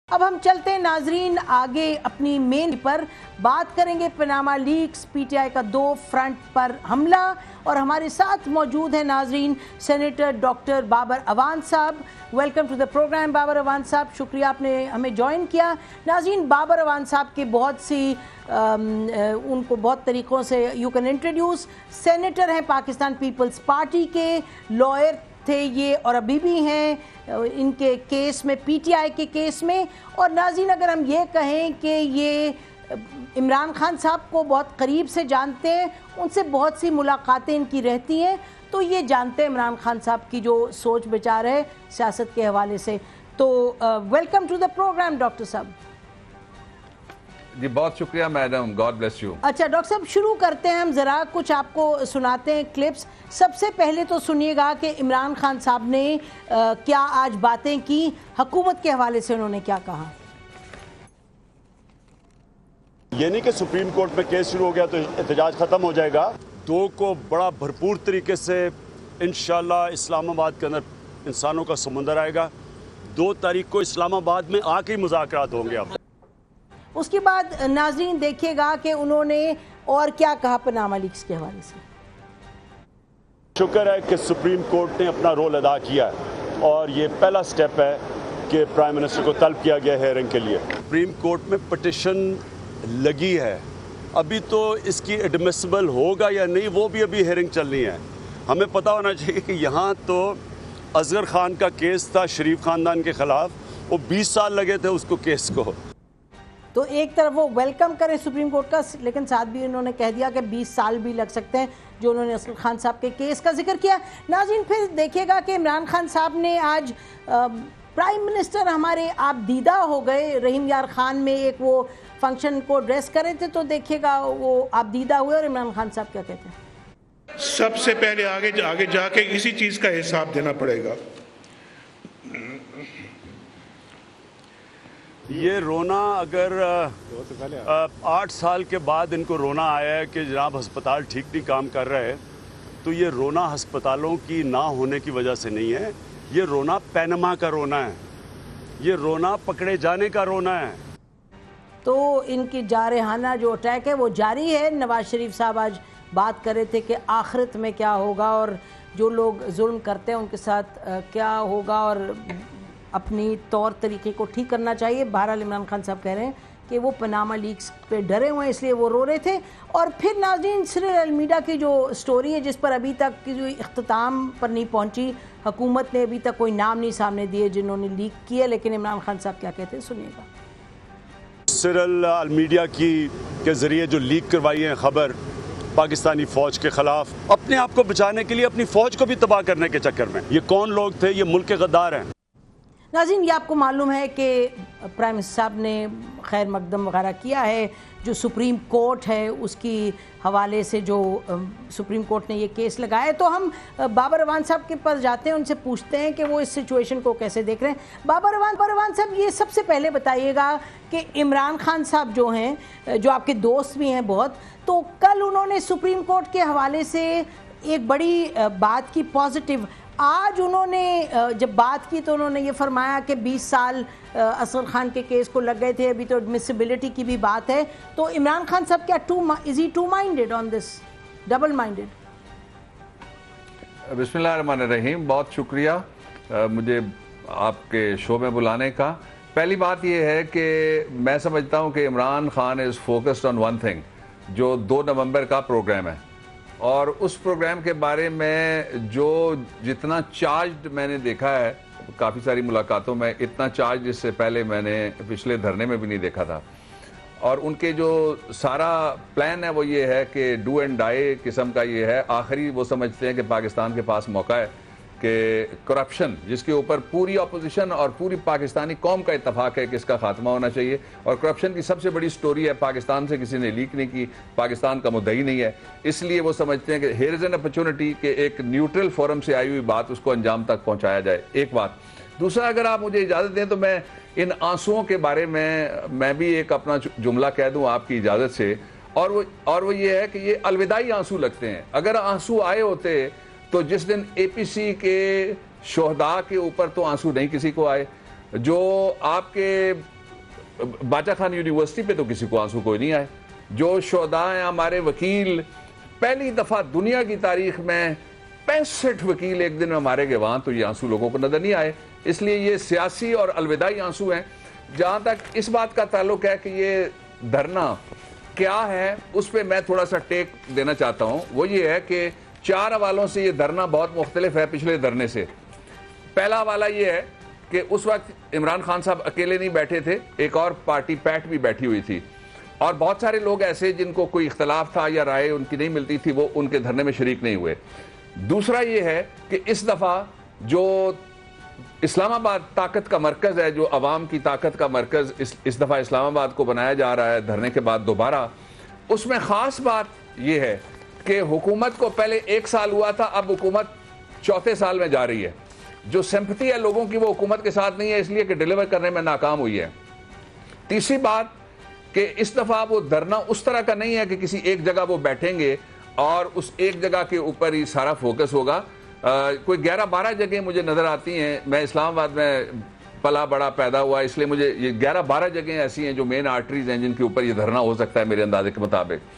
اب ہم چلتے ہیں ناظرین آگے اپنی مین پر بات کریں گے Panama leaks P T I کا 2 فرنٹ پر حملہ اور ہمارے ساتھ موجود ہیں ناظرین سینیٹر ڈاکٹر بابر اعوان صاحب. Welcome to the programme Babar Awan صاحب, شکریہ آپ نے ہمیں جوائن کیا. ناظرین بابر اعوان صاحب کے بہت سی ان کو بہت طریقوں سے یو کین انٹروڈیوس. سینیٹر ہیں پاکستان پیپلز پارٹی کے, لائر تھے یہ اور ابھی بھی ہیں ان کے کیس میں, پی ٹی آئی کے کیس میں. اور ناظرین اگر ہم یہ کہیں کہ یہ عمران خان صاحب کو بہت قریب سے جانتے ہیں, ان سے بہت سی ملاقاتیں ان کی رہتی ہیں, تو یہ جانتے ہیں عمران خان صاحب کی جو سوچ بچار ہے سیاست کے حوالے سے. تو welcome to the programme doctor صاحب. جی بہت شکریہ میڈم, گاڈ بلیس یو. اچھا ڈاکٹر صاحب شروع کرتے ہیں, ہم ذرا کچھ آپ کو سناتے ہیں کلپس. سب سے پہلے تو سنیے گا کہ عمران خان صاحب نے کیا آج باتیں کی, حکومت کے حوالے سے انہوں نے کیا کہا. یہ نہیں کہ سپریم کورٹ میں کیس شروع ہو گیا تو احتجاج ختم ہو جائے گا. 2 کو بڑا بھرپور طریقے سے انشاءاللہ اسلام آباد کے اندر انسانوں کا سمندر آئے گا. 2 تاریخ کو اسلام آباد میں آ کے مذاکرات ہوں گے. اس کے بعد ناظرین دیکھیے گا کہ انہوں نے اور کیا کہا پاناما لیکس کے حوالے سے. شکر ہے کہ سپریم کورٹ نے اپنا رول ادا کیا ہے اور یہ پہلا سٹیپ ہے کہ پرائم منسٹر کو طلب کیا گیا ہیئرنگ کے لیے. سپریم کورٹ میں پٹیشن لگی ہے, ابھی تو اس کی ایڈمیسیبل ہوگا یا نہیں وہ بھی ابھی ہیئرنگ چلنی ہے. ہمیں پتہ ہونا چاہیے کہ یہاں تو اصغر خان کا کیس تھا شریف خاندان کے خلاف, وہ 20 سال لگے تھے اس کو کیس کو. تو ایک طرف وہ ویلکم کریں سپریم کورٹ کا, لیکن ساتھ بھی انہوں نے کہہ دیا کہ 20 سال بھی لگ سکتے ہیں, جو انہوں نے اصغر خان صاحب کے کیس کا ذکر کیا. ناظرین پھر دیکھیے گا کہ عمران خان صاحب نے آج پرائم منسٹر ہمارے آپ دیدہ ہو گئے, رحیم یار خان میں ایک وہ فنکشن کو ڈریس کرے تھے, تو دیکھیے گا وہ آپ دیدہ ہوئے اور عمران خان صاحب کیا کہتے ہیں. سب سے پہلے آگے جا کے اسی چیز کا حساب دینا پڑے گا. یہ رونا اگر 8 سال کے بعد ان کو رونا آیا ہے کہ جناب ہسپتال ٹھیک نہیں کام کر رہے, تو یہ رونا ہسپتالوں کی نہ ہونے کی وجہ سے نہیں ہے, یہ رونا پینما کا رونا ہے, یہ رونا پکڑے جانے کا رونا ہے. تو ان کی جارحانہ جو اٹیک ہے وہ جاری ہے. نواز شریف صاحب آج بات کر رہے تھے کہ آخرت میں کیا ہوگا اور جو لوگ ظلم کرتے ہیں ان کے ساتھ کیا ہوگا اور اپنی طور طریقے کو ٹھیک کرنا چاہیے. بہرحال عمران خان صاحب کہہ رہے ہیں کہ وہ پاناما لیکس پہ ڈرے ہوئے ہیں اس لیے وہ رو رہے تھے. اور پھر ناظرین سرل المیڈا کی جو سٹوری ہے جس پر ابھی تک کی جو اختتام پر نہیں پہنچی, حکومت نے ابھی تک کوئی نام نہیں سامنے دیے جنہوں نے لیک کیا, لیکن عمران خان صاحب کیا کہتے ہیں سنیے گا. سرل المیڈیا کے ذریعے جو لیک کروائی ہے خبر پاکستانی فوج کے خلاف, اپنے آپ کو بچانے کے لیے اپنی فوج کو بھی تباہ کرنے کے چکر میں, یہ کون لوگ تھے؟ یہ ملک کے غدار ہیں. ناظرین یہ آپ کو معلوم ہے کہ پرائم منسٹر صاحب نے خیر مقدم وغیرہ کیا ہے, جو سپریم کورٹ ہے اس کی حوالے سے جو سپریم کورٹ نے یہ کیس لگایا ہے. تو ہم بابر اعوان صاحب کے پاس جاتے ہیں, ان سے پوچھتے ہیں کہ وہ اس سچویشن کو کیسے دیکھ رہے ہیں. بابر اعوان صاحب یہ سب سے پہلے بتائیے گا کہ عمران خان صاحب جو ہیں, جو آپ کے دوست بھی ہیں بہت, تو کل انہوں نے سپریم کورٹ کے حوالے سے ایک بڑی بات کی پازیٹیو. آج انہوں نے جب بات کی تو انہوں نے یہ فرمایا کہ 20 سال اصغر خان کے کیس کو لگ گئے تھے, ابھی تو ایڈمیسیبلٹی کی بھی بات ہے. تو عمران خان صاحب کیا is he two minded on this, double minded? بسم اللہ الرحمن الرحیم, بہت شکریہ مجھے آپ کے شو میں بلانے کا. پہلی بات یہ ہے کہ میں سمجھتا ہوں کہ Imran Khan is focused on one thing, جو 2 نومبر کا پروگرام ہے, اور اس پروگرام کے بارے میں جو جتنا چارجڈ میں نے دیکھا ہے کافی ساری ملاقاتوں میں, اتنا چارج اس سے پہلے میں نے پچھلے دھرنے میں بھی نہیں دیکھا تھا. اور ان کے جو سارا پلان ہے وہ یہ ہے کہ ڈو اینڈ ڈائی قسم کا یہ ہے. آخری وہ سمجھتے ہیں کہ پاکستان کے پاس موقع ہے کہ کرپشن, جس کے اوپر پوری اپوزیشن اور پوری پاکستانی قوم کا اتفاق ہے کہ اس کا خاتمہ ہونا چاہیے, اور کرپشن کی سب سے بڑی سٹوری ہے پاکستان سے کسی نے لیک نہیں کی, پاکستان کا مدعی نہیں ہے. اس لیے وہ سمجھتے ہیں کہ ہیئر از این اپرچونٹی کہ ایک نیوٹرل فورم سے آئی ہوئی بات اس کو انجام تک پہنچایا جائے. ایک بات. دوسرا, اگر آپ مجھے اجازت دیں تو میں ان آنسوؤں کے بارے میں بھی ایک اپنا جملہ کہہ دوں آپ کی اجازت سے, اور وہ یہ ہے کہ یہ الوداعی آنسو لگتے ہیں. اگر آنسو آئے ہوتے تو جس دن اے پی سی کے شہداء کے اوپر تو آنسو نہیں کسی کو آئے, جو آپ کے باچا خان یونیورسٹی پہ تو کسی کو آنسو کوئی نہیں آئے. جو شہداء ہیں ہمارے وکیل, پہلی دفعہ دنیا کی تاریخ میں 65 وکیل ایک دن میں مارے گئے وہاں, تو یہ آنسو لوگوں کو نظر نہیں آئے. اس لیے یہ سیاسی اور الوداعی آنسو ہیں. جہاں تک اس بات کا تعلق ہے کہ یہ دھرنا کیا ہے, اس پہ میں تھوڑا سا ٹیک دینا چاہتا ہوں. وہ یہ ہے کہ 4 حوالوں سے یہ دھرنا بہت مختلف ہے پچھلے دھرنے سے. پہلا حوالہ یہ ہے کہ اس وقت عمران خان صاحب اکیلے نہیں بیٹھے تھے, ایک اور پارٹی پیٹ بھی بیٹھی ہوئی تھی, اور بہت سارے لوگ ایسے جن کو کوئی اختلاف تھا یا رائے ان کی نہیں ملتی تھی, وہ ان کے دھرنے میں شریک نہیں ہوئے. دوسرا یہ ہے کہ اس دفعہ جو اسلام آباد طاقت کا مرکز ہے, جو عوام کی طاقت کا مرکز اس دفعہ اسلام آباد کو بنایا جا رہا ہے دھرنے کے بعد دوبارہ, اس میں خاص بات یہ ہے کہ حکومت کو پہلے 1 سال ہوا تھا, اب حکومت 4تھے سال میں جا رہی ہے. جو سمپتھی ہے لوگوں کی وہ حکومت کے ساتھ نہیں ہے, اس لیے کہ ڈیلیور کرنے میں ناکام ہوئی ہے. تیسری بات کہ اس دفعہ وہ دھرنا اس طرح کا نہیں ہے کہ کسی ایک جگہ وہ بیٹھیں گے اور اس ایک جگہ کے اوپر ہی سارا فوکس ہوگا. کوئی 11-12 جگہیں مجھے نظر آتی ہیں. میں اسلام آباد میں پلا بڑا پیدا ہوا, اس لیے مجھے یہ 11-12 جگہیں ایسی ہیں جو مین آرٹریز ہیں جن کے اوپر یہ دھرنا ہو سکتا ہے میرے اندازے کے مطابق.